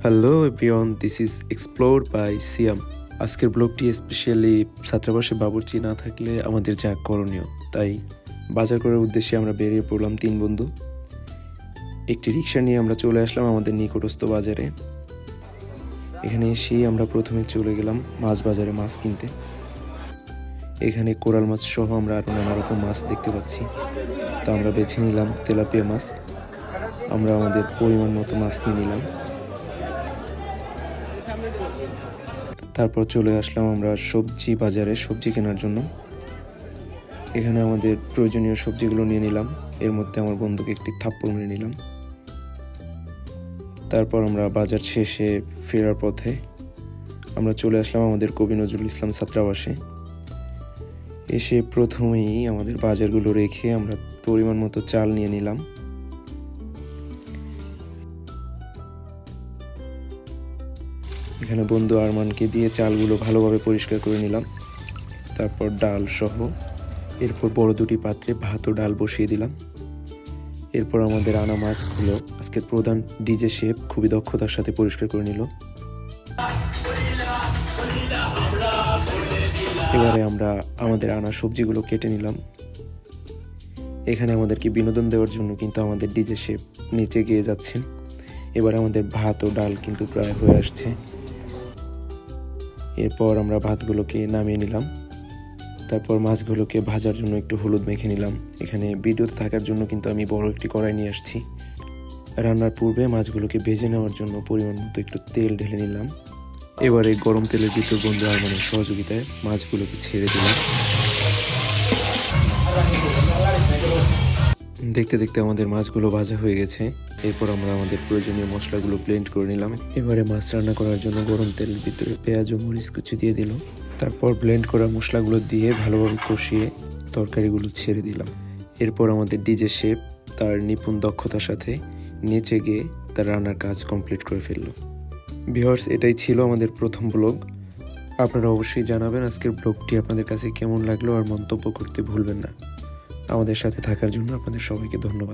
Hello everyone, this is Explore by Siam. আজকের ব্লগটি specially ছাত্রাবাসে বাবুর্চি না থাকলে আমাদের যা করণীয়, তাই বাজার করার উদ্দেশ্যে আমরা বেরিয়ে পড়লাম 3 বন্ধু। একটি রিক্সা নিয়ে আমরা চলে আসলাম আমাদের নিকটস্থ বাজারে। এখানে এসেই আমরা প্রথমে চলে গেলাম মাছ বাজারে মাছ কিনতে। এখানে কোরাল মাছ সহ আমরা আরও নানা রকম মাছ দেখতে পাচ্ছি। তো আমরা বেছে নিলাম তেলাপিয়া মাছ। আমরা আমাদের পরিমাণ মতো মাছ নিয়ে নিলাম। তারপর চলে আসলাম আমরা সবজি বাজারে সবজি কেনার জন্য। এখানে আমাদের প্রয়োজনীয় সবজিগুলো নিয়ে নিলাম। এর মধ্যে আমার বন্ধুকে একটি থাপ্পড় মেরে নিলাম। তারপর আমরা বাজার শেষে ফেরার পথে আমরা চলে আসলাম আমাদের কবি নজরুল ইসলাম ছাত্রাবাসে। এসে প্রথমেই আমাদের বাজারগুলো রেখে আমরা পরিমাণ মতো চাল নিয়ে নিলাম। এখানে বন্ধু আরমানকে দিয়ে চালগুলো ভালোভাবে পরিষ্কার করে নিলাম। তারপর ডাল সহ এরপর বড় দুটি পাত্রে ভাত ও ডাল বসিয়ে দিলাম। এরপর আমাদের আনা মাছগুলো আজকের প্রধান ডিজে শেফ খুবই দক্ষতার সাথে পরিষ্কার করে নিল। এবারে আমরা আমাদের আনা সবজিগুলো কেটে নিলাম। এখানে আমাদেরকে বিনোদন দেওয়ার জন্য কিন্তু আমাদের ডিজে শেফ নিচে গিয়ে যাচ্ছেন। এবার আমাদের ভাত ও ডাল কিন্তু প্রায় হয়ে আসছে। এরপর আমরা ভাতগুলোকে নামিয়ে নিলাম। তারপর মাছগুলোকে ভাজার জন্য একটু হলুদ মেখে নিলাম। এখানে ভিডিওতে থাকার জন্য কিন্তু আমি বড় একটি কড়াই নিয়ে আসছি। রান্নার পূর্বে মাছগুলোকে ভেজে নেওয়ার জন্য পরিমাণ মতো একটু তেল ঢেলে নিলাম। এবারে গরম তেলের ভিতর বন্ধু আরমানের সহযোগিতায় মাছগুলোকে ছেড়ে দিলাম। দেখতে দেখতে আমাদের মাছগুলো ভাজা হয়ে গেছে। এরপর আমরা আমাদের প্রয়োজনীয় মশলাগুলো ব্লেন্ড করে নিলাম। এবারে মাছ রান্না করার জন্য গরম তেলের ভিতরে পেঁয়াজ ও মরিচ কুচি দিয়ে দিল। তারপর ব্লেন্ড করা মশলাগুলো দিয়ে ভালোভাবে কষিয়ে তরকারিগুলো ছেড়ে দিলাম। এরপর আমাদের ডিজে শেফ তার নিপুণ দক্ষতার সাথে নেচে গিয়ে তার রান্নার কাজ কমপ্লিট করে ফেলল। ভিউয়ার্স, এটাই ছিল আমাদের প্রথম ব্লগ। আপনারা অবশ্যই জানাবেন আজকের ব্লগটি আপনাদের কাছে কেমন লাগলো, আর মন্তব্য করতে ভুলবেন না। আমাদের সাথে থাকার জন্য আপনাদের সবাইকে ধন্যবাদ।